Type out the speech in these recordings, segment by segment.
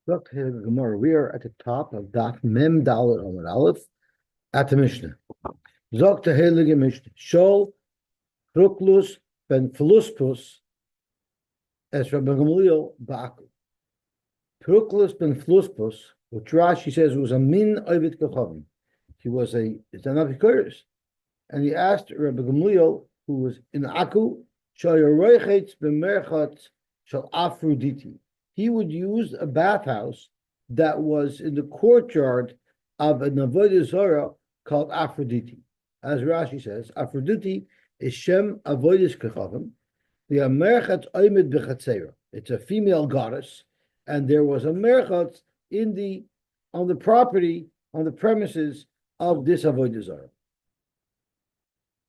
Look, Gemara, we are at the top of Daf Mem Dalet Amud Aleph at the Mishnah. Zok the Heilige Mishnah. Shol Ruklus ben Phluspus es Rabbi Gamliel Baku. Ruklus ben Phluspus, which Rashi says was a min ovid kachavim. He was it's an Apikoris. And he asked Rabbi Gamliel, who was in Aku, Shayaroichetz b'merchatz shal Aphrodite. He would use a bathhouse that was in the courtyard of an Avoda Zara called Aphrodite. As Rashi says, Aphrodite is Shem Avodas Kechavim. The Merchatz Oimed Bechatzera. It's a female goddess, and there was a Merchatz on the property, on the premises of this Avoda Zara.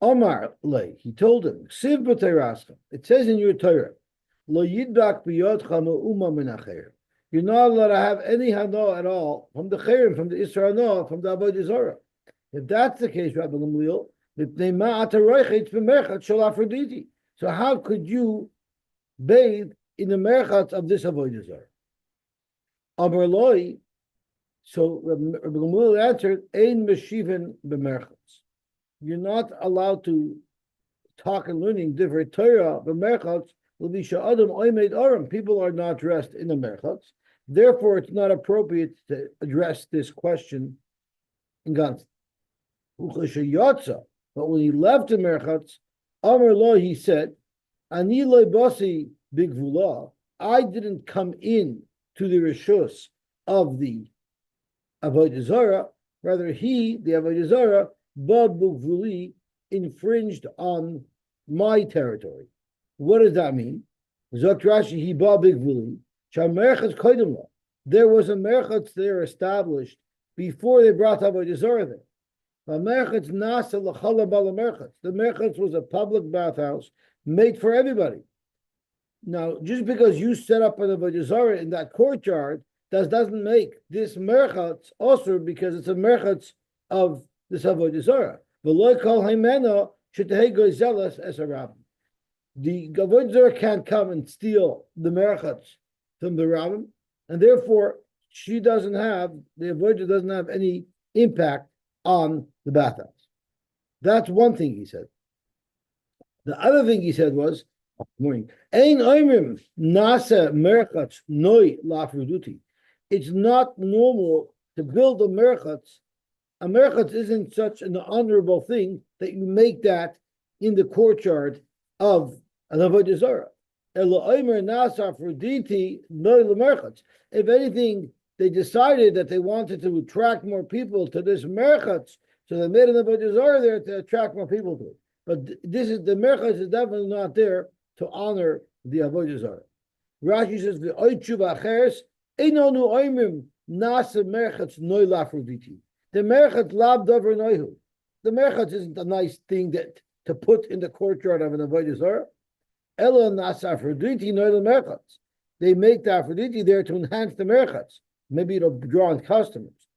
Omar lay, he told him, Siv b'teiraska. It says in your Torah, Lo yidbak biyodcha me'uma min acher. You're not allowed to have any hana at all from the cherim, from the Isra hana, from the Avodah Zarah. If that's the case, Rabbi Gamliel, so how could you bathe in the merchatz of this Avodah Zarah? Amar loi, so Rabbi Gamliel answered, Ein meshiven b'merchatz. You're not allowed to talk and learning different Torah b'merchatz. People are not dressed in the merchatz. Therefore, it's not appropriate to address this question in Gans. But when he left the merchatz, Amar lo, he said, Ani loy basi bigvula. I didn't come in to the rishus of the Avodah Zarah. Rather, he, the Avodah Zarah, Bad bugvuli, infringed on my territory. What does that mean? Zok Rashi, he ba bigvuli. There was a merchatz there established before they brought Avodah Zarah there. The merchatz was a public bathhouse made for everybody. Now, just because you set up an Avodah Zarah in that courtyard, doesn't make this merchatz also because it's a merchatz of this Avodah Zarah. V'lo kol haimena shetehei goizelas es a rabbin. The Avodah Zarah can't come and steal the merchatz from the rabbin, and therefore the Avodah doesn't have any impact on the bathhouse. That's one thing he said. The other thing he said was, morning, Ein oimrim nasa merchatz noi lafruduti. It's not normal to build a merchatz. A merchatz isn't such an honorable thing that you make that in the courtyard of an Avodah Zarah. If anything, they decided that they wanted to attract more people to this merchatz, so they made an Avodah Zarah there to attract more people to it. But the merchatz is definitely not there to honor the Avodah Zarah. Rashi says the oichuv acheres einonu oimim nasa merchatz noi lafroditi. The merchatz lab davar noihu. The merchatz isn't a nice thing to put in the courtyard of an Avodah Zarah. Ela nasa Aphrodite noi the merchatz. They make the Aphrodite there to enhance the merchatz. Maybe it'll draw in customers.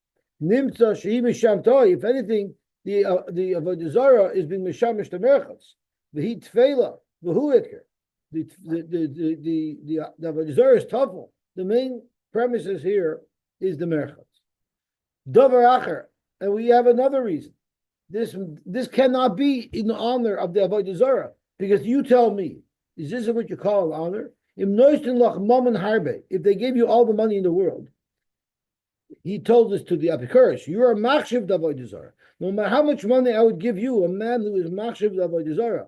Nimtza shehi mishamtoi. If anything, the Avodah Zarah is being mishamish the merchatz. V'hi tfeila v'hu iker. The Avodah Zarah is tafel. The main premises here is the merchatz. Davar acher, and we have another reason. This cannot be in honor of the Avodah Zarah, because you tell me, is this what you call an honor? If they gave you all the money in the world, he told this to the Apikoros, you are machshiv the Avodah Zarah. No matter how much money I would give you, a man who is machshiv the Avodah Zarah,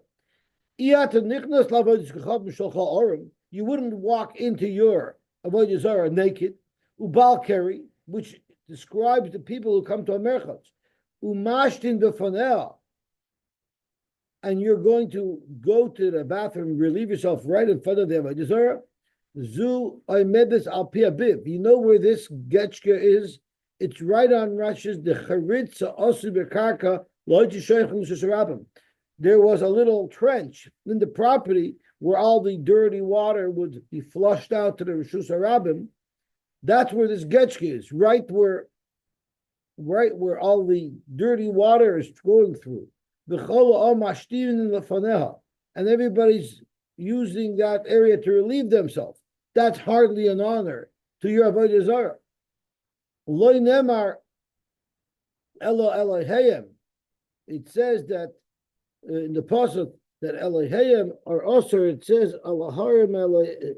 you wouldn't walk into your Avodah Zarah naked, ubal keri, which describes the people who come to a merchatz, umashtin b'faneh, and you're going to go to the bathroom, relieve yourself right in front of the Avodah Zarah. Zu oimedes al pi abiv. You know where this getchka is? It's right on Rashi's the charitza osu bekarka lo yishoychim shesharabim. There was a little trench in the property where all the dirty water would be flushed out to the Rishus Harabim. That's where this getchka is, right where all the dirty water is going through. And everybody's using that area to relieve themselves. That's hardly an honor to your Avoda Zara. Loi nemar Elo Elohayim. It says that in the pasuk that Elohayim are also. It says Eloharim Elohayim.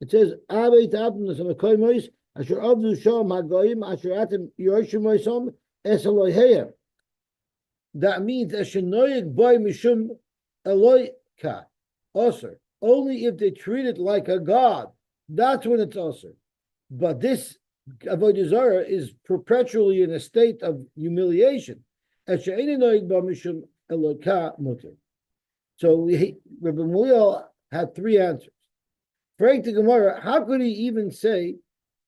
It says Abeit Abnus and Mekoymois Asher Avdu Sham Hagoyim Asher Atem Yoshimoisom Es Elohayim. That means Ashenoyik Boy Mishum Eloika Osir. Only if they treat it like a god, that's when it's Osir. But this Avodah Zarah is perpetually in a state of humiliation. So Rabbi Muel had three answers. Frank the Gemara, how could he even say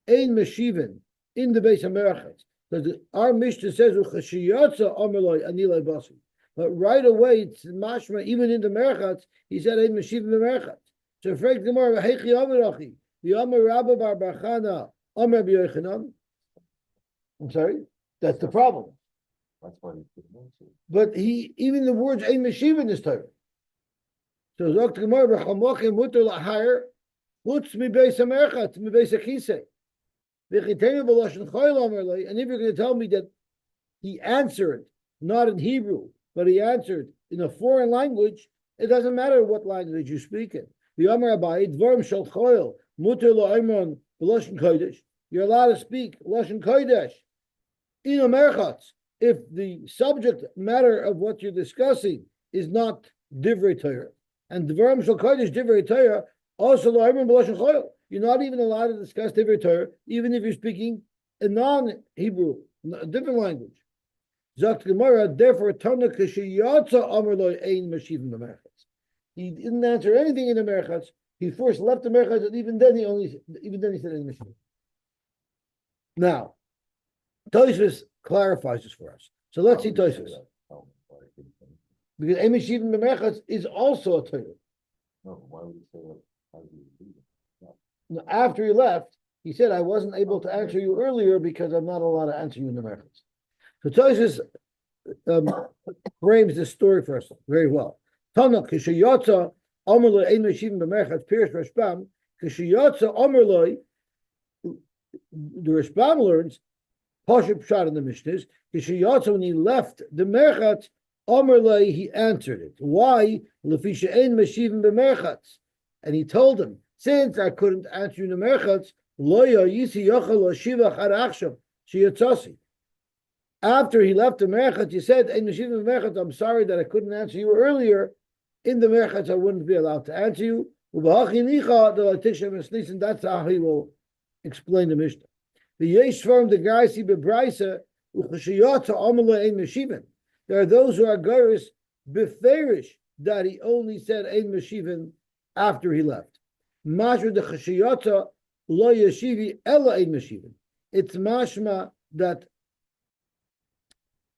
Ein Meshivin in the base of Merachetz? Because our Mishnah says Uchashiyatza Amaloi Anilai Basi. But right away it's mashma, even in the Merachetz, he said Ein Meshivin Merachetz. So Frank the Gemara, Heichi Amarachi, the Amar Rabba Bar Bachana, Amar B'Yochanan. I'm sorry, that's the problem. That's why he didn't answer. But even the words Ein Meshivin is Torah. So Dr. Gemara B'Chamochim Mutter Lahayr Chutz Mi Beis HaMerchatz Mi Beis HaKisei. And if you're going to tell me that he answered not in Hebrew, but he answered in a foreign language, it doesn't matter what language you speak in. You're allowed to speak Lashon Kodesh in a merchatz if the subject matter of what you're discussing is not Divrei Torah. And Dvarim Shel Kodesh Divrei Torah also La'imron B'Lashon Choil. You're not even allowed to discuss Divrei Torah, even if you're speaking a non-Hebrew, a different language. Zakt Gemara, therefore, Tana Kishiyatza Amar Lo Ein Meshivim B'Merchatz. He didn't answer anything in the Merchatz. He first left the Merchatz, and even then he said Ein Meshivim. Now, Tosfos clarifies this for us. So let's see Tosfos. Because Ein Meshivim B'Merchatz is also a Torah. No, why would you say that? After he left, he said, I wasn't able to answer you earlier because I'm not allowed to answer you in the Merchatz. So Tosfos frames this story for us very well. Tana k'sheyotza amarloi ein meshivim b'merchatz pirish Rashbam k'sheyotza amarloi. The Rashbam learns Pashup Pshat in the Mishnahs k'sheyotza when he left the Merchatz amarloi he answered it. Why? L'fisha ein meshivim b'merchatz, and he told him, since I couldn't answer you in the Merchatz, loya yisi yochel oshiva charachshav shiyatzasi. After he left the Merchatz, he said, "Ein meshivim b'merchatz, I'm sorry that I couldn't answer you earlier. In the Merchatz, I wouldn't be allowed to answer you." And that's how he will explain the Mishnah. The Yeshvarm the Gaisi bebraisa uchashiyatza amala ein meshivim. There are those who are gairis beferish that he only said ein meshivim after he left. Mashma de chashiyata lo yeshivi ella ein meshivim. It's mashma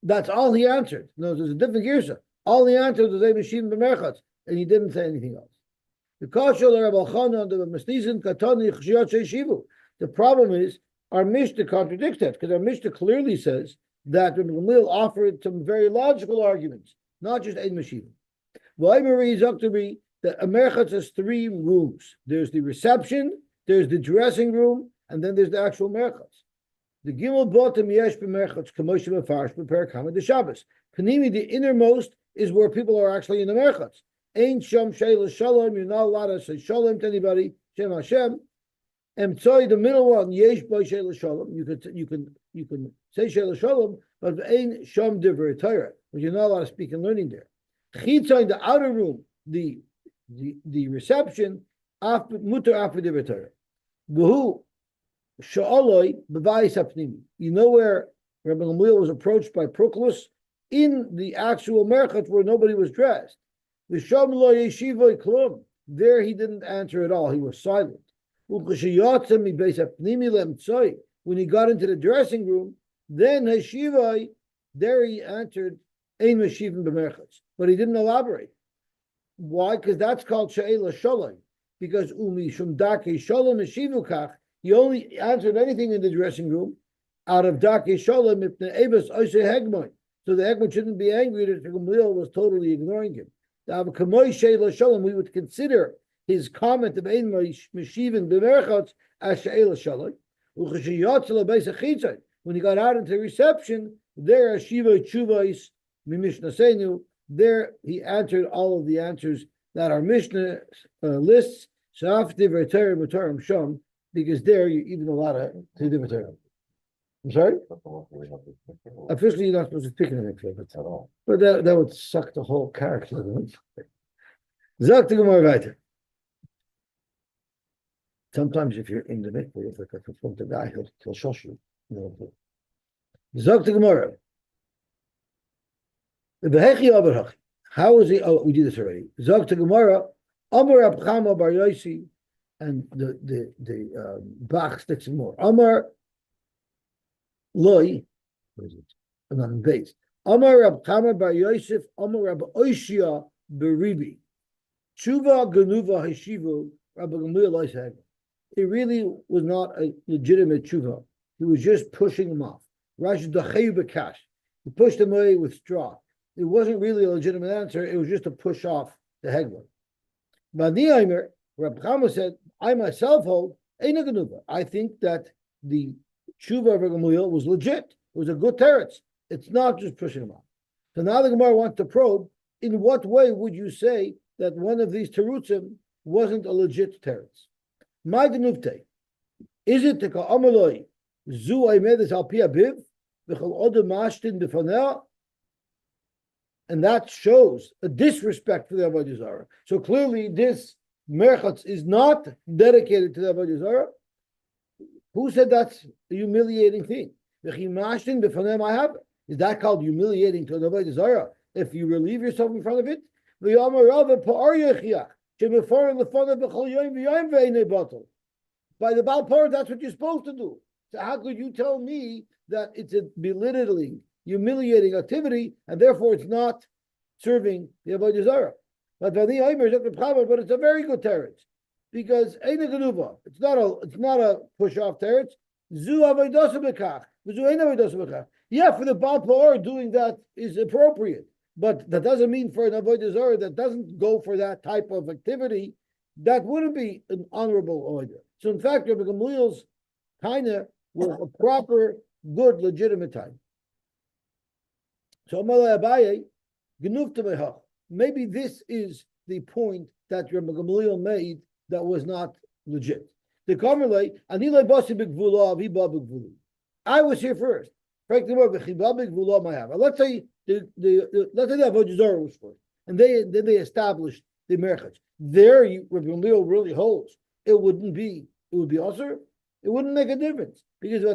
that's all he answered. No, there's a different girsa. All he answered was ein meshivim b'merchatz, and he didn't say anything else. The problem is our Mishnah contradicts that, because our Mishnah clearly says that Rabbi Gamliel offered some very logical arguments, not just ein meshivim. That a merchatz has three rooms. There's the reception, there's the dressing room, and then there's the actual merchatz. The gimel bottom yesh b'merchatz kamosh b'farsh b'per kama de Shabbos. Panimi, the innermost, is where people are actually in the merchatz. Ain't sham sheila shalom. You're not allowed to say shalom to anybody. Shem Hashem. And so the middle one yesh by sheila shalom. You can say sheila shalom, but ain't sham divrei Torah. But you're not allowed to speak and learning there. Chitza in the outer room. The reception after muter after the Torah. Who sha'aloi b'vayis hapnimi. You know where Rabbi Gamliel was approached by Proclus in the actual merchatz where nobody was dressed. V'sham lo yeshivoi klum. There he didn't answer at all. He was silent. When he got into the dressing room, then hashivoi, there he answered ein meshivim b'merchatz, but he didn't elaborate. Why? Because that's called she'ela shalom. Because umi shum dake shalom meshivukach, he only answered anything in the dressing room out of dake shalom ibn ebes oishe hegmoy. So the hegmoy shouldn't be angry that Gamliel was totally ignoring him. We would consider his comment of ein meshivim b'merchatz as she'ela shalom. When he got out into the reception, there Shiva Chuvais Mishnah Seinu. There he answered all of the answers that our Mishnah lists. Because there you even allowed to do it. I'm sorry? Officially, you're not supposed to pick anything at all. But that would suck the whole character. Zok to Gemara weiter. Sometimes if you're in the mikveh, you have to confront the guy, he'll shush you. Zok to Gemara. How is he? Oh, we did this already. Zok to Gemara. Amar Abchama Bar Yosy, and the Bach sticks in more. Amar Loi, what is it? I'm not in base. Amar Abchama Bar Yosef, Amar Rabbi Oishia Beribi. Tshuva Genuva Hashivu, Rabbi Gamliel Loisag. It really was not a legitimate tshuva. He was just pushing him off. Rashi Dachayu Bekash. He pushed him away with straw. It wasn't really a legitimate answer. It was just a push off the Hegler. Bani Aimer, Rabbi Chama said, I myself hold, Eina Genuva. I think that the tshuva of Gamliel was legit. It was a good teretz. It's not just pushing him off. So now the Gemara wants to probe, in what way would you say that one of these terutzim wasn't a legit teretz? My Genuvte, is it the Ka'amaloi, Zu Aimedes al Pia Biv, V'chal Oda Mashtin B'fanea? And that shows a disrespect for the Avodah Zara. So clearly, this merchatz is not dedicated to the Avodah Zara. Who said that's a humiliating thing? Is that called humiliating to the Avodah Zara? If you relieve yourself in front of it, by the Baal Parah, that's what you're supposed to do. So how could you tell me that it's a belittling, humiliating activity, and therefore it's not serving the Avodah Zara? But it's a very good teretz, because it's not a push off teretz. Yeah, for the Baal Parah, doing that is appropriate, but that doesn't mean for an Avodah Zara that doesn't go for that type of activity, that wouldn't be an honorable order. So in fact, Rabbi Gamliel's taina was a proper, good, legitimate time. So maybe this is the point that Rabbi Gamliel made that was not legit. I was here first. Let's say the Avodah Zarah was first, and then they established the merchatz. There, Rabbi Gamliel really holds it would be also. It wouldn't make a difference because you're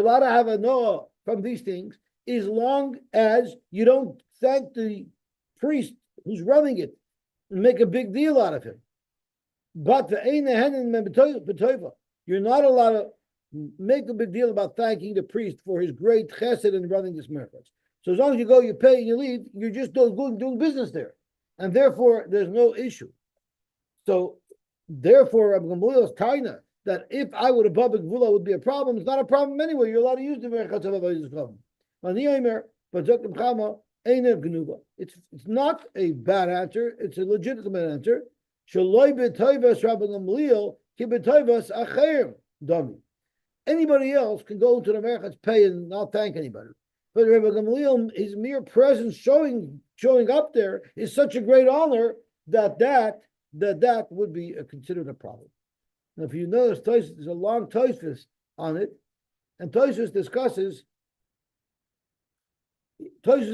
allowed to have a noah from these things as long as you don't thank the priest who's running it and make a big deal out of him. But you're not allowed to make a big deal about thanking the priest for his great chesed in running this merchatz. So as long as you go, you pay, and you leave, you're just doing business there. And therefore, there's no issue. So, therefore, Rabbi Gamliel's taina, that if I would have public vula would be a problem, it's not a problem anyway. You're allowed to use the merchatz of Avodah Zara. It's not a bad answer. It's a legitimate answer. Anybody else can go to the merchatz, pay, and not thank anybody. But Rabbi Gamliel, his mere presence showing up there is such a great honor that would be considered a problem. Now, if you notice, there's a long Tosfos on it, and Tosfos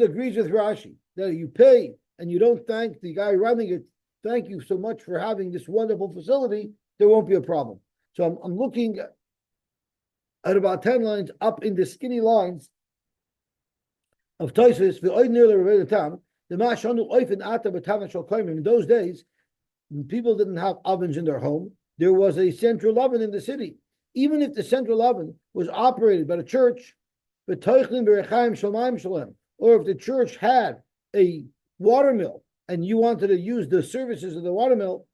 agrees with Rashi that if you pay and you don't thank the guy running it, thank you so much for having this wonderful facility, there won't be a problem. So I'm looking at about 10 lines up in the skinny lines of Tosfos. In those days, when people didn't have ovens in their home, there was a central oven in the city. Even if the central oven was operated by the church, or if the church had a water mill and you wanted to use the services of the water mill,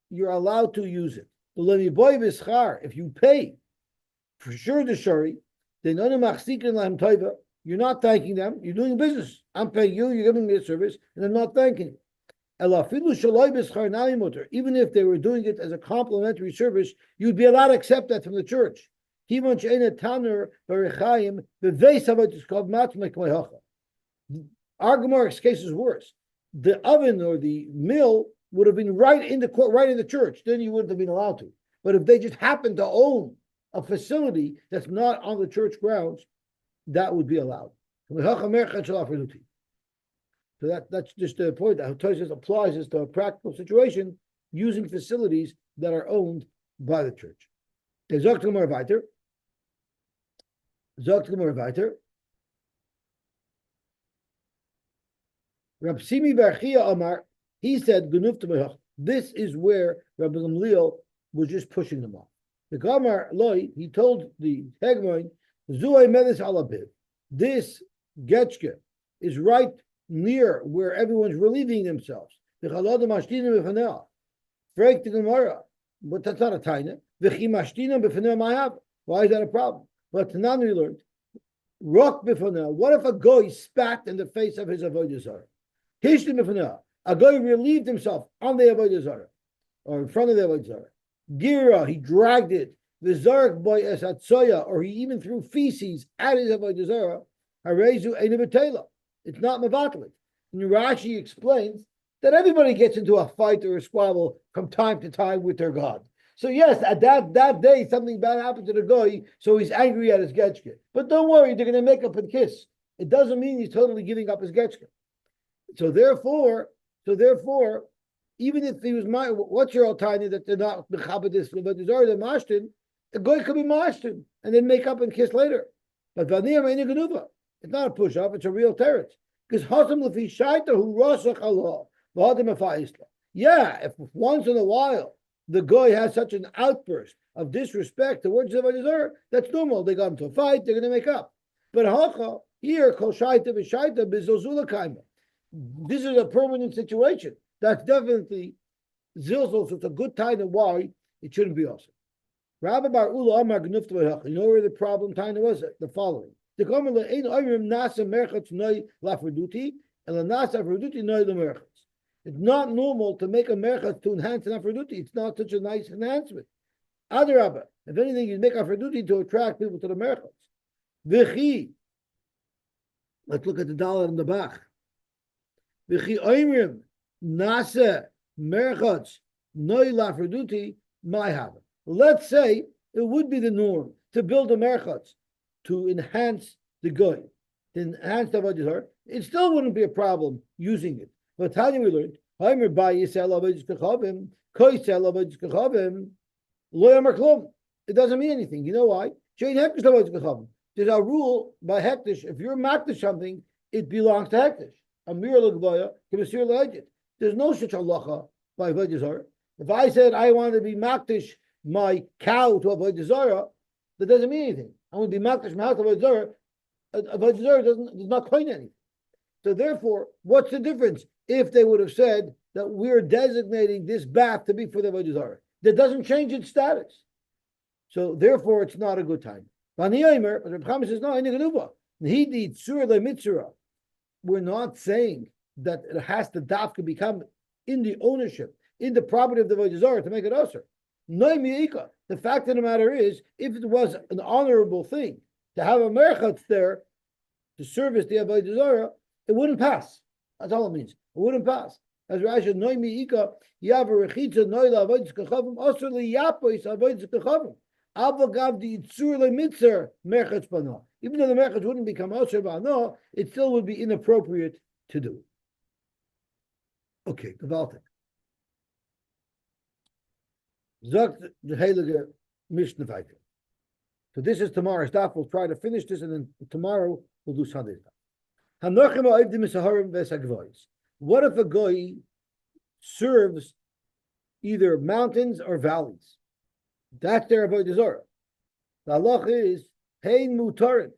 you're allowed to use it. If you pay for sure the shari, you're not thanking them, you're doing business. I'm paying you, you're giving me a service, and I'm not thanking you. Even if they were doing it as a complimentary service, you'd be allowed to accept that from the church. Our Gemara's case is worse. The oven or the mill would have been right in the court, right in the church. Then you wouldn't have been allowed to. But if they just happen to own a facility that's not on the church grounds, that would be allowed. So that's just the point that Tosfos applies is to a practical situation using facilities that are owned by the church. Zok to more weiter. Rab Simi Barchia Amar, he said, this is where Rabbi Gamliel was just pushing them off. The Gamar Loi, he told the Hegmoin, Zuay Medes Alabiv, this Getchke is right near where everyone's relieving themselves. The Chaladim Ashtinim B'Fanea. Break the Gemara. But that's not a taina. V'chi Mashtinim B'Fanea Mayav. Why is that a problem? But Tanan we learned, Rock B'Fanea. What if a guy spat in the face of his Avoda Zara? Hishtim B'Fanea. A guy relieved himself on the Avoda Zara, or in front of the Avoda Zara. Gira, he dragged it. V'Zarek Boy Esatsoya, or he even threw feces at his Avoda Zara. Harezu Eina B'Tela. It's not Mavatlik. And Rashi explains that everybody gets into a fight or a squabble from time to time with their God. So yes, at that day, something bad happened to the guy, so he's angry at his getchke. But don't worry, they're going to make up and kiss. It doesn't mean he's totally giving up his getchke. So therefore, even if he was what's your alternative that they're not mechabedis, but they're mashtin, a guy could be mashtin and then make up and kiss later. But vanir me'ina genuva. It's not a push-up, it's a real teretz. Because Hasam Lefi Shaita who Rosach Allah, Vadim Afaisla. Yeah, if once in a while the guy has such an outburst of disrespect towards the Avodah, that's normal. They got into a fight, they're going to make up. But Hacha, here, Kol Shaita V'Shaita B'Zilzula Kaima. This is a permanent situation. That's definitely Zilzul, so it's a good time of why it shouldn't be awesome. Rabbi Bar Ula Amar Gnufta V'Hacha. You know where the problem time was? The following. The Gomer Ein Oyrim Nasa Merchatz Noi Lafreduti and Nasa Afreduti Noi Lemerchatz. It's not normal to make a merchatz to enhance an Afreduti. It's not such a nice enhancement. Adarabba, if anything, you make Afreduti to attract people to the merchatz. V'chi, let's look at the dollar in the back. V'chi Oyrim Nasa Merchatz Noi Lafreduti my habit. Let's say it would be the norm to build a merchatz to enhance the goy, to enhance the Avodah Zarah, it still wouldn't be a problem using it. But how do we learn? It doesn't mean anything. You know why? There's a rule by hektish. If you're makdish something, it belongs to hektish. There's no such halacha by Avodah Zarah. If I said I want to be makdish my cow to Avodah Zarah, that doesn't mean anything. I want to be makdish my house to Avodah Zarah. Avodah Zarah does not claim anything. So therefore, what's the difference if they would have said that we're designating this bath to be for the Avodah Zarah? That doesn't change its status. So therefore, it's not a good time. But the Chaim says, no, we're not saying that it has to dafka become in the ownership, in the property of the Avodah Zarah to make it usher. The fact of the matter is, if it was an honorable thing to have a merchatz there to service the Avodah Zarah, it wouldn't pass. That's all it means. It wouldn't pass. As Rashi noimi ika yaver rechitza noila avodas kachavim asur liyapois avodas kachavim avagav the itzur lemitzer merchatz bana. Even though the merchatz wouldn't become asur bana, it still would be inappropriate to do. Okay, gewaltig. Sagt the Heilige Mishnah weiter. So this is tomorrow's daf. We'll try to finish this, and then tomorrow we'll do Sunday's daf. What if a guy serves either mountains or valleys? That's their avodah zarah. The halach is hein mutarin.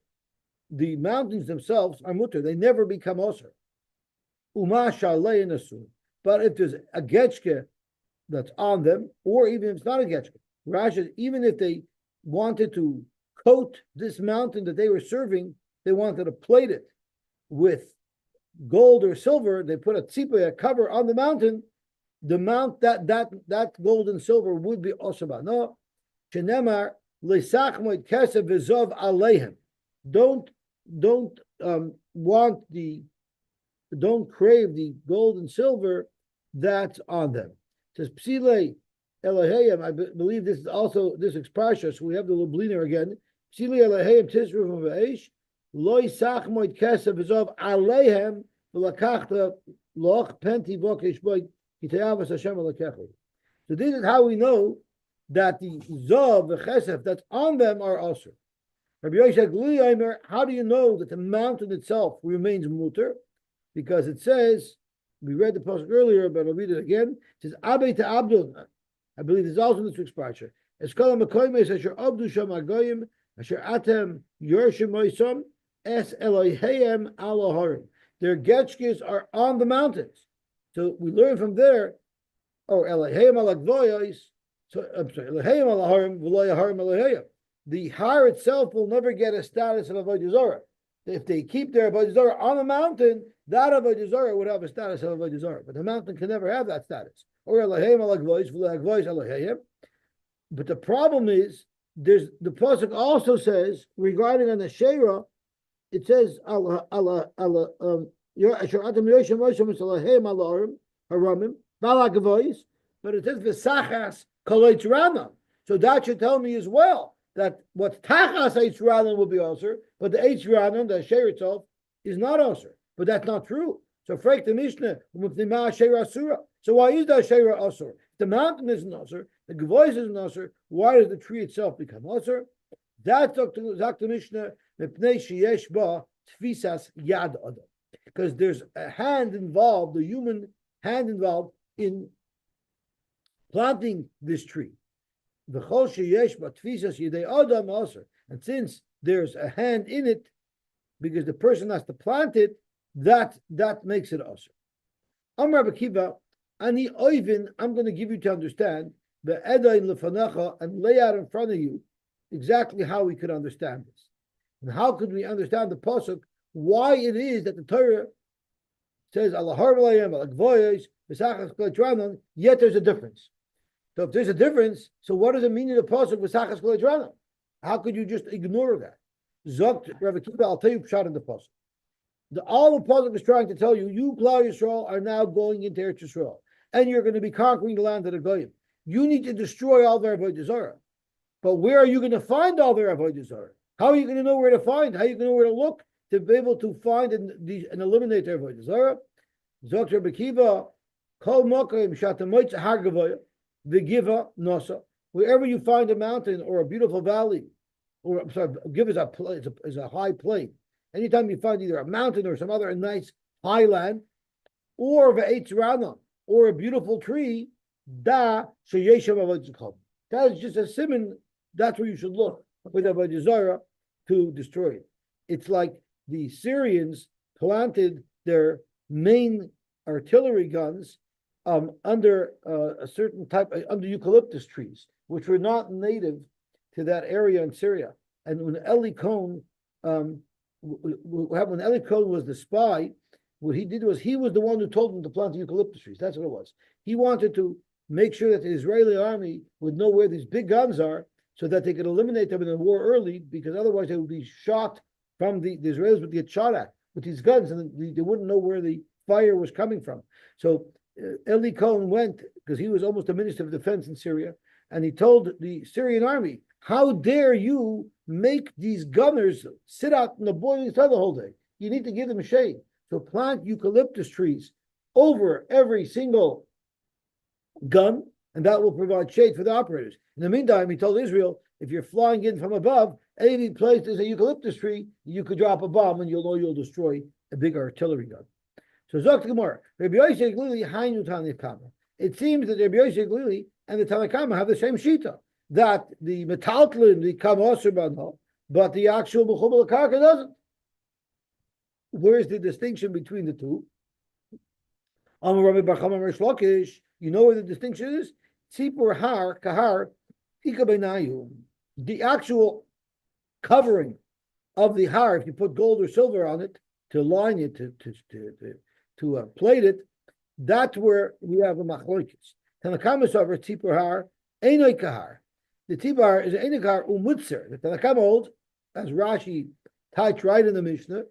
The mountains themselves are mutar; they never become osir. Uma shalei nasun. But if there's a getchke that's on them, or even if it's not a getchke, Rashi, even if they wanted to coat this mountain that they were serving, they wanted to plate it with gold or silver, they put a tzipa, a cover on the mountain, the mount that gold and silver would be osaba. No, shenemar leisachmoid kesef v'zov aleihem. Don't want the don't crave the gold and silver that's on them. It says psile elahayim. I believe this is also this exparsha. So we have the Lubliner again. Psile elahayim tisru v'eish loy sachmoid kesef v'zov aleihem v'lakachta loch penti vokish boy kitayavas Hashem alakechu. So this is how we know that the zov the chesef that's on them are also. Rabbi Yosy, how do you know that the mountain itself remains muter? Because it says, we read the post earlier, but I'll read it again. It says, Abe to Abdul. I believe it's also in this week's parsha. Es kol ha'makoymes asher abdu sham hagoyim asher atem yorshim moisam es Eloheihem al harim. Their getchkes are on the mountains. So we learn from there, or Eloheihem al agvoyos. So I'm sorry, Eloheihem al harim v'lo harim Eloheihem. The har itself will never get a status of Avodah Zara. If they keep their Avodah Zara on the mountain, that Avodah Zara would have a status of Avodah Zara. But the mountain can never have that status. Or Elohim alagvois, v'lagvois Elohim. But the problem is, the pasuk also says regarding on the Sheira, it says but it says v'sachas koloitz rama. So that should tell me as well that what tachas eitz ranan will be osir, but the eitz ranan, the Sheira itself, is not osir. But that's not true. So freik the Mishnah, so why is that Sheira osir? The mountain isn't osir, the gvois isn't osir, why does the tree itself become osir? That's the Mishnah, because there's a hand involved, the human hand involved in planting this tree. And since there's a hand in it, because the person has to plant it, that makes it also. Amar Bakiva, Ani Oivin, I'm going to give you to understand the Edain Lefanacha and lay out in front of you exactly how we could understand this. And how could we understand the pasuk, why it is that the Torah says yet there's a difference. So if there's a difference, so what does it mean in the pasuk? How could you just ignore that? Zokt Rav Akiva, I'll tell you shot in the pasuk. All the pasuk is trying to tell you, you Klal Yisrael are now going into Eretz Yisrael, and you're going to be conquering the land of the Goyim. You need to destroy all their Avodah Zarah. But where are you going to find all their Avodah Zarah? How are you going to know where to find? How are you going to know where to look to be able to find and eliminate their Avodah Zarah? Zokt Rav Akiva, Kol Mokim Shatamoitz Hargavoya, V'Giva Nosa. Wherever you find a mountain or a beautiful valley, or I'm sorry, give is a high plain. Anytime you find either a mountain or some other nice highland, or v'eitz rana, or a beautiful tree, that is just a simon. That's where you should look with Avodah Zarah to destroy it. It's like the Syrians planted their main artillery guns under a certain type, under eucalyptus trees, which were not native to that area in Syria. And when Eli Cohen, when Eli Cohen was the spy, what he did was he was the one who told them to plant the eucalyptus trees. That's what it was. He wanted to make sure that the Israeli army would know where these big guns are so that they could eliminate them in the war early, because otherwise they would be shot from the Israelis would get shot at with these guns and they wouldn't know where the fire was coming from. So Eli Cohen went, because he was almost the minister of defense in Syria, and he told the Syrian army, how dare you make these gunners sit out in the boiling sun the whole day? You need to give them shade. So plant eucalyptus trees over every single gun, and that will provide shade for the operators. In the meantime, he told Israel, if you're flying in from above, any place there's a eucalyptus tree, you could drop a bomb and you'll know you'll destroy a big artillery gun. So Zok Gemara, Rabbi Yosy Glili Hainu Tanakama. It seems that Rabbi Yosy Glili and the Tanakama have the same shita, that the metaltlin, the kamosur banal, but the actual b'chubal karka doesn't. Where's the distinction between the two? You know where the distinction is? Tzipur har kahar ikabenayu. The actual covering of the har, if you put gold or silver on it, to line it, to plate it, that's where we have a machloikis. Tanakama over tipur har, einoi kahar. The tipur is einoi kahar umutzer. The Tanakama holds, as Rashi types right in the Mishnah,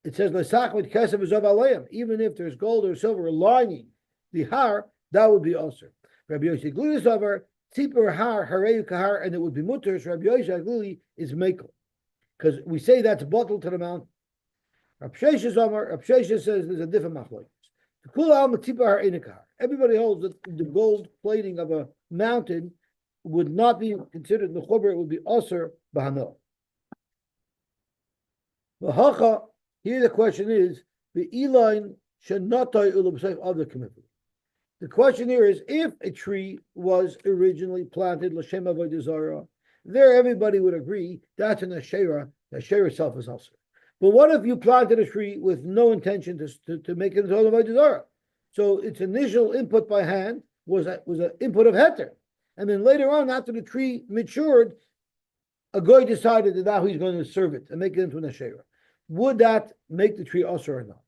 it says lesach with kesef is of aleim. Even if there's gold or silver lining the har, that would be also. Rabbi Yosy Gluyas over tipur har hareu kahar, and it would be mutter. So Rabbi Yosy Gluyas is mekel, because we say that's bottled to the mountain. Rabbi Sheshes says there's a different machlokes. Everybody holds that the gold plating of a mountain would not be considered mechuber; it would be aser b'hano. Here the question is the elain shenatay ulubseif of the commitment. The question here is if a tree was originally planted l'shem avodah zara, there everybody would agree that's an asherah. The asherah itself is aser. But what if you planted a tree with no intention to make it into avodah zara? So its initial input by hand was an input of heter, and then later on, after the tree matured, a guy decided that now he's going to serve it and make it into an asherah. Would that make the tree aser or not?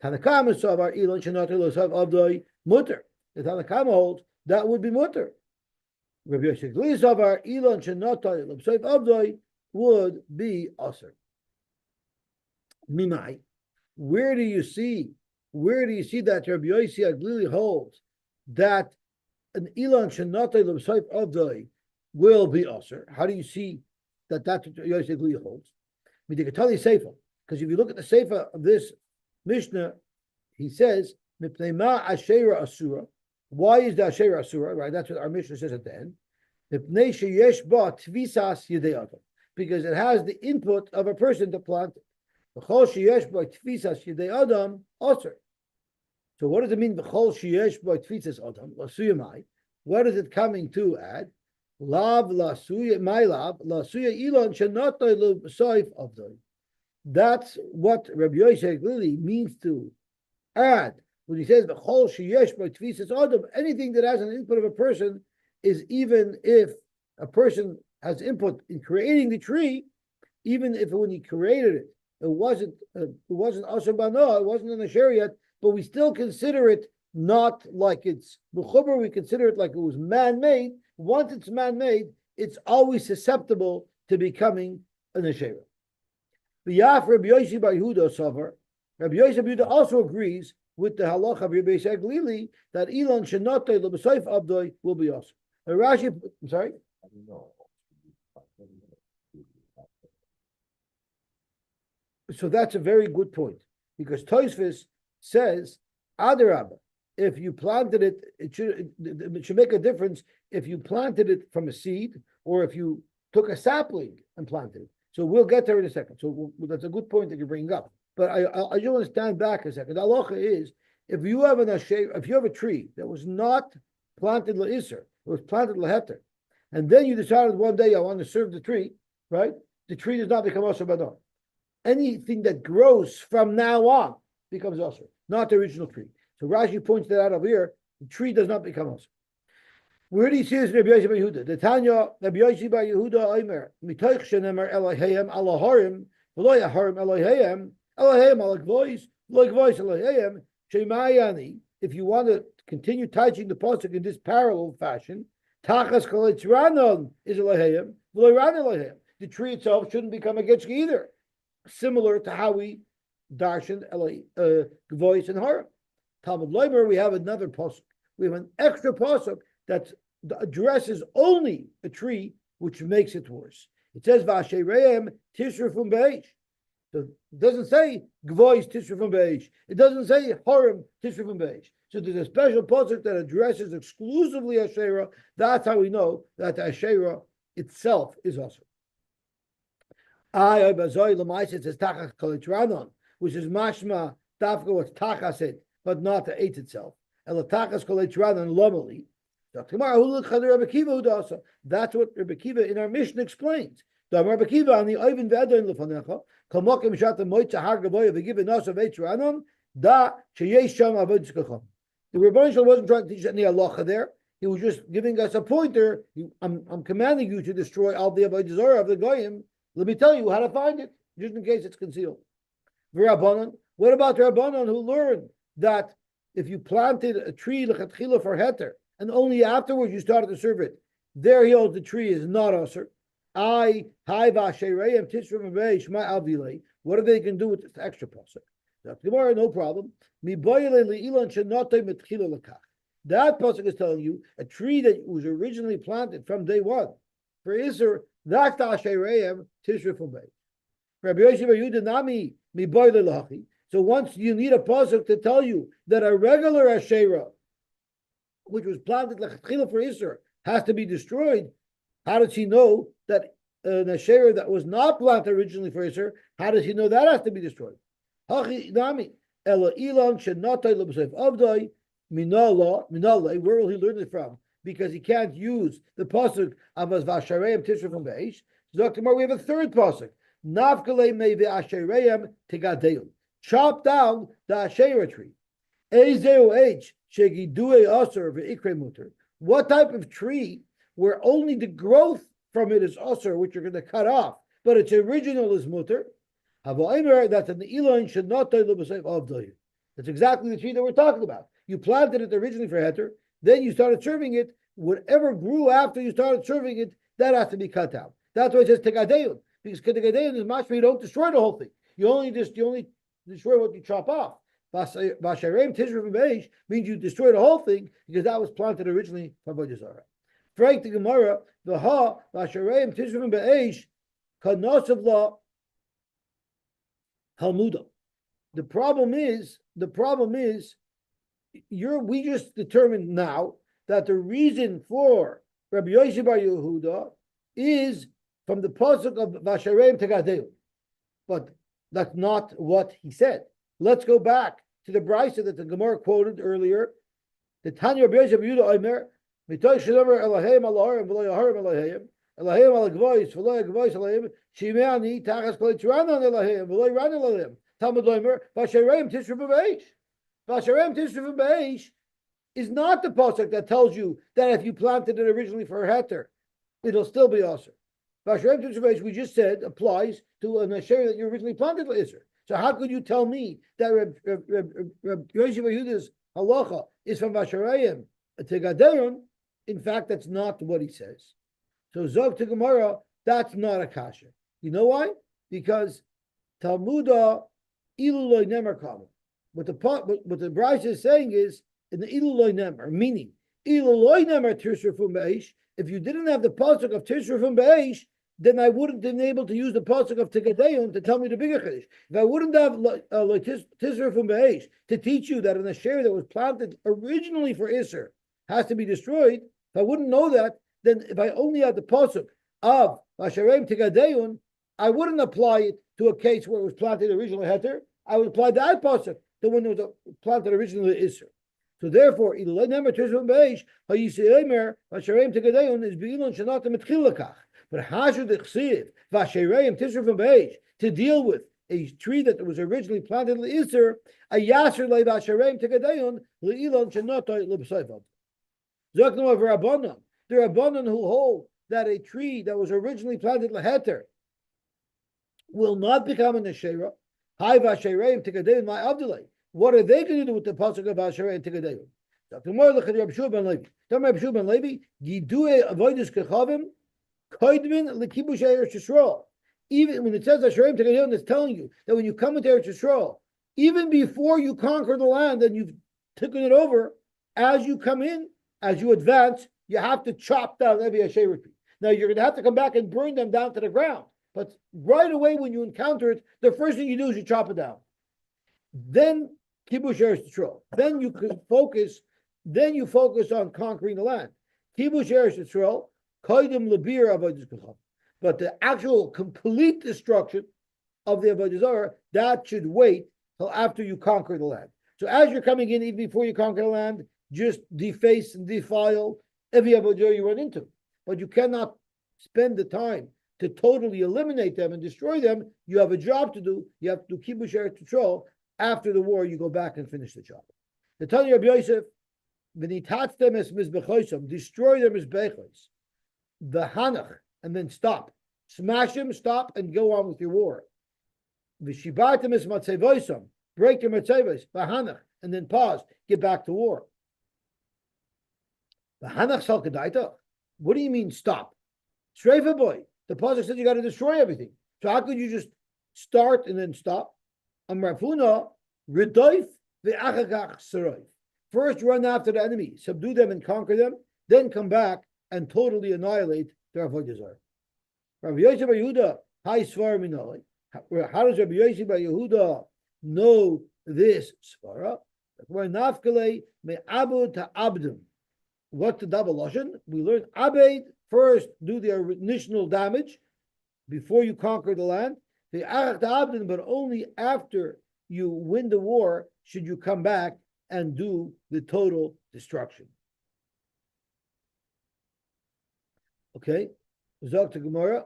Tanakama savar ilan shenatay l'sav avdoi mutter. The Tanakama holds that would be mutter. Rabbi Yosy Gluyas savar ilan shenatay l'sav avdoi would be aser. Mimai. Where do you see that Rabbi Yosy Gluyas holds that an ilan shenatay l'sav avdoi will be aser? How do you see that that's what Yosy Gluyas holds? Because if you look at the Sefer of this Mishnah, he says, Mipnei Asherah Asura. Why is the Asherah Asura? Right, that's what our Mishnah says at the end. Mipnei Sheyesh Ba Tvisas Yedei Adam. Because it has the input of a person to plant it. V'chol Sheyesh Ba Tvisas Yedei Adam Aser. So what does it mean? V'chol Sheyesh Ba Tvisas Adam Lasuyamai. What is it coming to add? Lav Lasuya My Lav Lasuya Elon Shenatay L'Saif Avdoi. That's what Rabbi Yosy Glili means to add when he says the whole sheyesh by tvisas adam. Anything that has an input of a person is, even if a person has input in creating the tree, even if when he created it, it wasn't asher bano, it wasn't in the shariat, but we still consider it not like it's mechuber. We consider it like it was man-made. Once it's man-made, it's always susceptible to becoming an asherah. Rabbi Yosy bar Yehuda Savar. Rabbi Yosy bar Yehuda also agrees with the halacha of Rabbi Yosy Glili that Elon Shenatay L'B'Saif Abdoi will be also. Rashi, I'm sorry. So that's a very good point, because Tosfos says Adarabah, if you planted it, it should make a difference if you planted it from a seed or if you took a sapling and planted it. So we'll get there in a second. So that's a good point that you bring up. But I just want to stand back a second. The halacha is, if you have a tree that was not planted la'isr, it was planted laheter, and then you decided one day I want to serve the tree, right? The tree does not become asher badon. Anything that grows from now on becomes asher, not the original tree. So Rashi points that out over here. The tree does not become asher. Where do you see this in Rabbi Yosy bar Yehuda? The Tanya, Rabbi Yosy bar Yehuda Omer, mitoich shenemer Elohayim Alaharim, v'lo yaharim Elohayim, Elohayim alagvois, v'lo gvois Elohayim, shemayani. If you want to continue teaching the pasuk in this parallel fashion, tachas koletz ranon is Elohayim, v'lo ran Elohayim. The tree itself shouldn't become a getchki either. Similar to how we darshan gvois and harim. Talmud Leimer, we have another pasuk. We have an extra pasuk that addresses only a tree, which makes it worse. It says Vashereim Tishrufum Beish. So it doesn't say Gvois Tishrufum Beish. It doesn't say Harim Tishrufum Beish. So there's a special pasuk that addresses exclusively Asherah. That's how we know that the Asherah itself is also. It says Tachas Kolitranon, which is mashma dafka what's Tachas it, but not the eight itself. El Tachas Kolitranon Lomali. That's what Rabbi Kiva in our Mishnah explains. Rabbi Kiva on the Oivin Ve'adon Lefanecha, Kamokim Shat Moitza Har Gavoy V'Given Nasa V'Eitzranon Da Sheyesh Sham Avodas Kacham. The Rebbeinu Shalom wasn't trying to teach any halacha there. He was just giving us a pointer. I'm commanding you to destroy all the Avodah Zarah of the Goyim Let me tell you how to find it, just in case it's concealed. V'Rabbanan. What about the Rabbanan who learned that if you planted a tree lechatchila for heter, and only afterwards you started to serve it, there he holds the tree is not usher. I hai v'ashereim tishrim v'eish my avdilei. What are they can do with this extra pasuk? Gemara, no problem. That pasuk is telling you a tree that was originally planted from day one. For Isser, that's the ashereim tishrim v'eish. Rabbi Yosy bar Yehuda nami mi boile lachi. So once you need a pasuk to tell you that a regular Asherah, which was planted lechatchila for Isser, has to be destroyed, how does he know that an Asherah that was not planted originally for Isser, how does he know that has to be destroyed? Hachi nami ela ilan shenatay lebseif avdai minallah. Where will he learn it from? Because he can't use the pasuk of as vashareim tishra from beish. So we have a third pasuk. Nafkale me ve'ashereim tigadeum. Chop down the Asherah tree. What type of tree where only the growth from it is usher, which you're going to cut off, but its original is mutter? That's an Elon should not. That's exactly the tree that we're talking about. You planted it originally for heter, then you started serving it. Whatever grew after you started serving it, that has to be cut down. That's why it says tegadeun, because tegadeun is much, you don't destroy the whole thing. You only destroy what you chop off. Vasharem tishra v'beish means you destroy the whole thing because that was planted originally from Avoda Zara. Frank the Gemara, the ha vasharem tishra v'beish kanosav la halmuda. The problem is we just determined now that the reason for Rabbi Yosy bar Yehuda is from the pasuk of vasharem tegadeu, but that's not what he said. Let's go back to the brisa that the Gemara quoted earlier. The Tanya Rabbi Yosy bar Yehuda Omer, Mitoy Shenover Eloheim Alaharim V'lo Yaharim Eloheim Eloheim Alagvois V'lo Yagvois Eloheim Shimeani Tachas Kol Yitzranan Eloheim V'lo Yiran Eloheim Talmud Omer Vasharem Tishra B'Beish. Vasharem Tishra B'Beish is not the pasuk that tells you that if you planted it originally for heter, it'll still be asur. Vasharem Tishra B'Beish, we just said, applies to an asher that you originally planted for Isser. So how could you tell me that Rabbi Yosy bar Yehuda's halacha is from Vasharayim to Gadeon? In fact, that's not what he says. So Zog to Gemara, that's not a kasha. You know why? Because Talmuda iluloi nemer kama. What the Brisa is saying is in the iluloi nemer, meaning iluloi nemer tishrufum beish. If you didn't have the pasuk of tishrufum beish, then I wouldn't have been able to use the pasuk of Tegadeon to tell me the bigger chiddush. If I wouldn't have Tisra from Be'esh to teach you that an asher that was planted originally for Isser has to be destroyed, if I wouldn't know that, then if I only had the pasuk of Vasharem Tegadeon, I wouldn't apply it to a case where it was planted originally Heter. I would apply that pasuk to when it was planted originally Isser. So therefore, Ilay Nemer Tisra from Be'esh, Hayisei Vasharem Tegadeon is Be'ilon Shanata Metchilakach. But Hashud Chsiv Vashereim Tisra from Beish to deal with a tree that was originally planted in Isser, a Yasser Le Vashereim Tegadeon Leilon Shenotoy Lebsayvav. Zoknum of Rabbanon, the Rabbanon who hold that a tree that was originally planted leheter will not become an Asherah. Hi Vashereim Tegadeon my Abdullah. What are they going to do with the pasuk of Vashereim Tegadeon? Dr. Morlech and Rabbi Shua ben Levi. Tell Rabbi Shua ben Levi, Gidue Avodas Kechavim. Even when it says Asherim Tegadeon, it's telling you that when you come into Eretz Yisrael, even before you conquer the land and you've taken it over, as you come in, as you advance, you have to chop down every Asher tree. Now you're going to have to come back and burn them down to the ground. But right away when you encounter it, the first thing you do is you chop it down. Then Kibush Eretz Yisrael. Then you can focus. Then you focus on conquering the land. Kibush Eretz Yisrael. But the actual complete destruction of the Avodah Zarah, that should wait till after you conquer the land. So as you're coming in, even before you conquer the land, just deface and defile every Avodah Zarah you run into. But you cannot spend the time to totally eliminate them and destroy them. You have a job to do. You have to do Kibush Eretz Yisrael. After the war, you go back and finish the job. The Tanya Rabbi Yosef, destroy them as bechos, the hanach, and then stop. Smash him, stop, and go on with your war. V'shibartem es matzevoisam, break your matzevos, v'hanach, and then pause, get back to war. V'hanach salkadaita. What do you mean stop? Streifa boy. The pasuk says you got to destroy everything. So how could you just start and then stop? Amrafuna redoif ve'achagach saroif. First, run after the enemy, subdue them and conquer them, then come back and totally annihilate their avodah zarah. Rabbi Yosy bar Yehuda, high svar minoi. How does Rabbi Yosy bar Yehuda know this svara? Nafkale me abu ta abdim. What's the double lashon? We learned abed first, do the initial damage before you conquer the land. The arach ta abdim, but only after you win the war should you come back and do the total destruction. Okay, Zok to Gemara.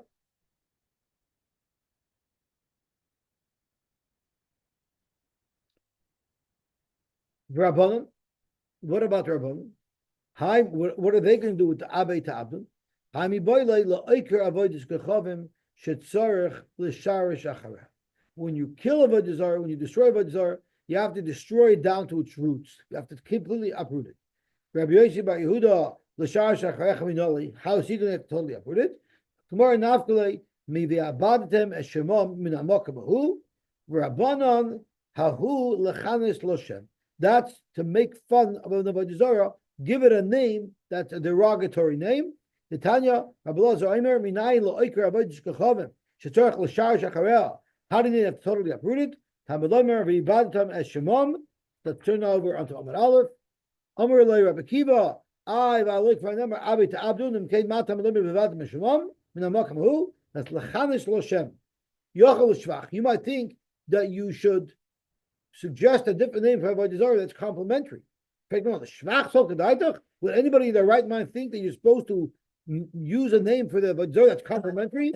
Rabbanon. What about Rabbanon? Hi, what are they going to do with the Abei to Abdon? When you kill Avodah Zarah, when you destroy Avodah Zarah, you have to destroy it down to its roots. You have to completely uproot it. Rabbi Yosy bar Yehuda, how is he going to totally uproot it? Tomorrow, Nafkale, maybe Abadatem as Shemam min Amakabahu, Rabbanon, Hahu Lechanes Loshem. That's to make fun of Avodah Zarah, give it a name that's a derogatory name. The Tanya, Rabbi Lazar Aimer, Minayin Lo'ikar Avodah Shkachavim, Shetzorach L'shar Shachareh. How did they have totally uprooted? Tamalomer v'ibadatam as Shemam. Let's turn over onto Amar Aleph. Amar Eloi Rabbi Kiva. I v'aloik v'anemer Abi to Abdun Mkein Matam Lomer v'ibadatam as Shemam. Min Hamakam Hu. That's L'chanish L'Shem. Yochel Shvach. You might think that you should suggest a different name for Avodah Zarah that's complementary. In fact, no, the Shvach Solkadaitach. Would anybody in their right mind think that you're supposed to use a name for the Avodah Zarah that's complementary?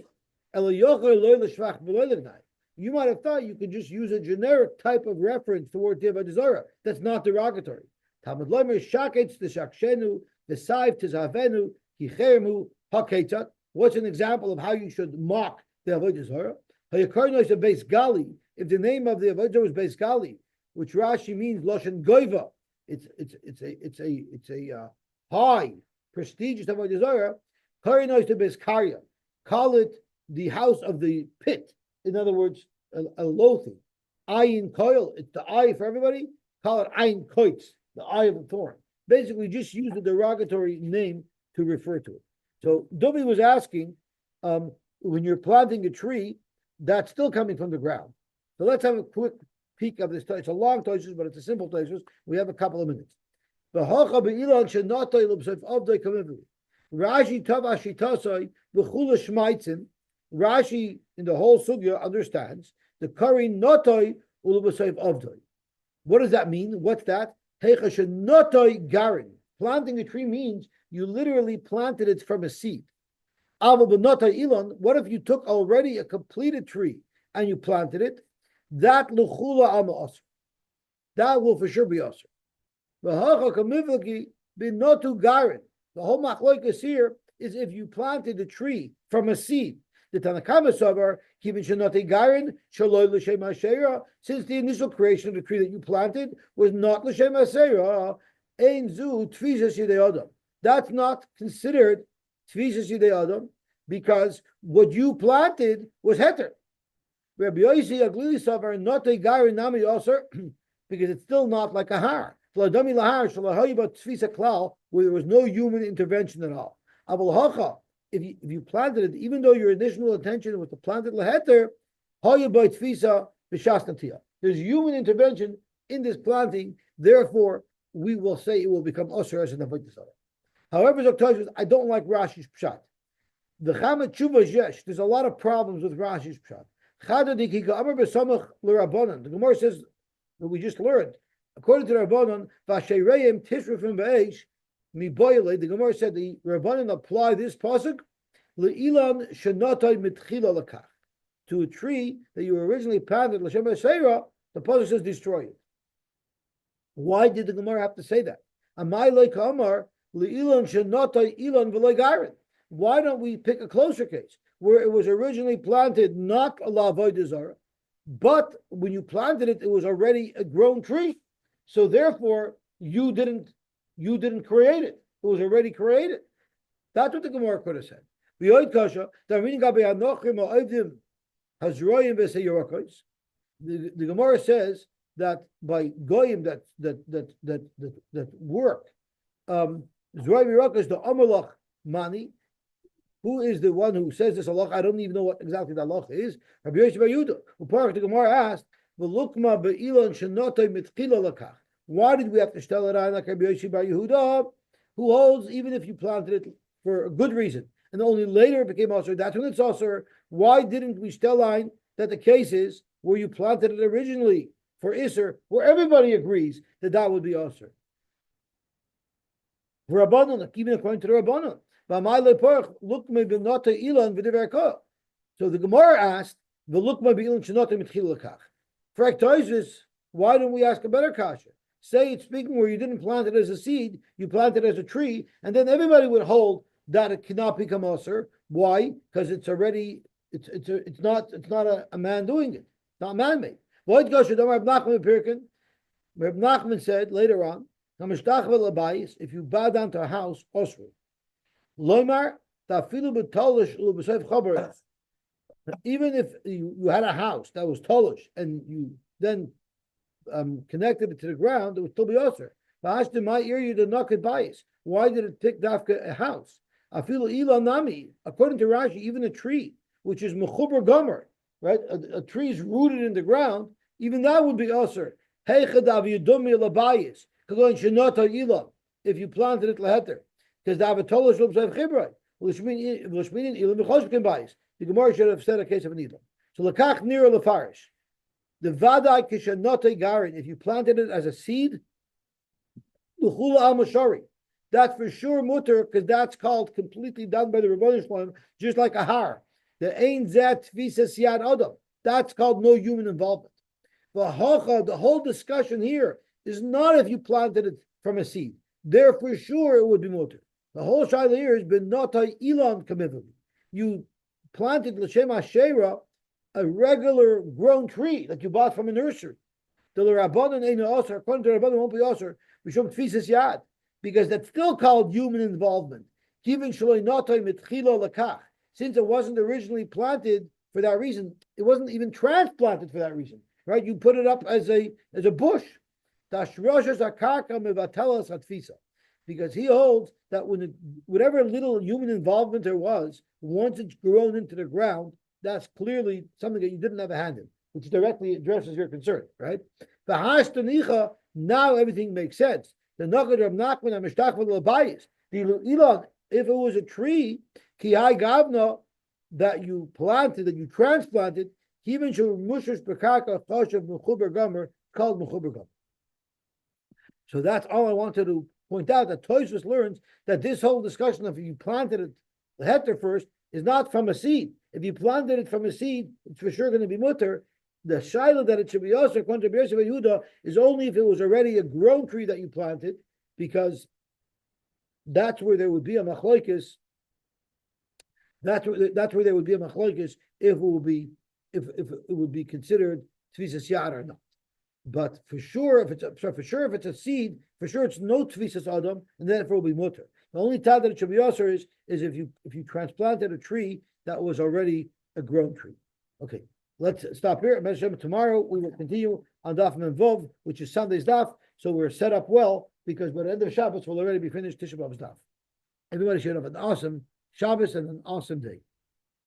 You might have thought you could just use a generic type of reference towards the Avodah Zarah that's not derogatory. Talmud Lomer shaketz t'shakshenu v'sayv t'zavenu kichermu haketzat. What's an example of how you should mock the Avodah Zarah? Hayakarnos a Beis Gali. If the name of the Avodah Zarah is Beis Gali, which Rashi means Loshen Goiva, it's a high, prestigious Avodah Zarah. Karinois to Beis Karya. Call it the house of the pit. In other words, a loathing. Ayin koil, it's the eye for everybody. Call it ayin koitz, the eye of the thorn. Basically, just use the derogatory name to refer to it. So Dubi was asking, when you're planting a tree, that's still coming from the ground. So let's have a quick peek of this. It's a long toisus, but it's a simple toisus. We have a couple of minutes. Rashi tav ashitasoi v'chula shmaitzin. Rashi in the whole sugya understands the kari notoi ulubasayv avdoi. What does that mean? What's that? Heichashe notoi garin. Planting a tree means you literally planted it from a seed. Ava b'notoi ilon. What if you took already a completed tree and you planted it? That luchula ama asr. That will for sure be asr. V'hacha kamivlaki b'notu garin. The whole machloikas here is if you planted a tree from a seed. The Tanakama Savar, Kivin Shanati Garin, Shaloi L'Shem HaSheira, since the initial creation of the tree that you planted was not L'Shem HaSheira, Ein Zu Tfisas Yidei Adam. That's not considered Tfisas Yidei Adam because what you planted was Heter. Rabbi Yosy Aglili Savar, Nati Garin Nami Yoser, because it's still not like a har. V'ladami lahar shalahayiba Tfisa Klal, where there was no human intervention at all. Aval Hacha, if you planted it, even though your initial intention was to plant it laheter, there's human intervention in this planting. Therefore, we will say it will become osir as an avodah zarah. However, I don't like Rashi's pshat. The Chamet Tshuva Yesh. There's a lot of problems with Rashi's pshat. The Gemara says that we just learned, according to the Rabbanon, Vashereim Tishrufim Be'esh. The Gemara said the Rabbanan apply this pasuk le'ilan shenatay mitchila lakach to a tree that you originally planted l'shem ha'seira. The pasuk says destroy it. Why did the Gemara have to say that? Amay le'kamar le'ilan shenatay ilan v'le'garin. Why don't we pick a closer case? where it was originally planted, not a Avoda Zara, but when you planted it, it was already a grown tree. So therefore, you didn't create it. It was already created. That's what the Gemara could have said. The Gemara says that by goyim that work, Zroy Miraka is the Amalach Mani. Who is the one who says this halach? I don't even know what exactly the halach is. Rabbi Yosy bar Yehuda. The Gemara asked, "V'lukma be'ilan shenotay mitchila lakach." Why did we have to shtel it on like Rabbi Yosy bar Yehuda, who holds even if you planted it for a good reason and only later it became also? That's when it's also. Why didn't we shtel line that the case is where you planted it originally for Isser, where everybody agrees that that would be also? For Rabbanon, even according to the Rabbanon. So the Gemara asked, why don't we ask a better kasha? Say it's speaking where you didn't plant it as a seed, you planted it as a tree, and then everybody would hold that it cannot become usher. Why? Because it's already it's not a man doing it. It's not man-made. Reb Nachman said later on, if you bow down to a house, osru. Even if you had a house that was tolish and you then connected it to the ground, it would still be osir. In my ear, you did not get bias. Why did it pick dafka a house? According to Rashi, even a tree, which is mechuber gomer, right? A tree is rooted in the ground, even that would be osir. If you planted it leheter. Because the Avatolosh looks like Chibray. The Gemara should have said a case of an Elam. So Lakach Nira Lefarish. The Vadai Kishanote Garin, if you planted it as a seed, Luchula Al Mashari. That's for sure mutter, because that's called completely done by the Rebbeinu Shalom, just like a har. The Ein Zet Visas Yad Adam. That's called no human involvement. The whole discussion here is not if you planted it from a seed. There for sure it would be mutter. The whole shaila here has been notai ilan kamivim. You planted l'shem hashera, a regular grown tree that you bought from a nursery. The rabbanon ain't osir. According to the rabbanon, won't be osir. Mishum tfisas yad, because that's still called human involvement. Given shaloi notai mitchila lakach, since it wasn't originally planted for that reason, it wasn't even transplanted for that reason. Right? You put it up as a bush. Dashroshes akarka mevatelas hatfisa. Because he holds that whatever little human involvement there was, once it's grown into the ground, that's clearly something that you didn't have a hand in, which directly addresses your concern, right? The hashtanicha, now everything makes sense. The nagad of Nachman and Mishtachva Labayis. The Elon, if it was a tree, ki gavna, that you planted, that you transplanted, even shul mushish bekaka choshev mechuber gomer, called mechuber gomer. So that's all I wanted to point out, that Tosfos learns that this whole discussion of if you planted it the hectare first is not from a seed. If you planted it from a seed, it's for sure going to be mutter. The shaila that it should be also according to Rabbi Yosy bar Yehuda is only if it was already a grown tree that you planted, because that's where there would be a machlokes. That's where there would be a machlokes if it would be considered tvisas yad or not. But for sure, if it's a seed, for sure it's no tvisas adam, and then it will be mutter. The only time that it should be osir is if you transplanted a tree that was already a grown tree. Okay, let's stop here. Tomorrow we will continue on Daf Mem Vov, which is Sunday's Daf. So we're set up well, because by the end of Shabbos we'll already be finished Tisha B'Av's Daf. Everybody should have an awesome Shabbos and an awesome day.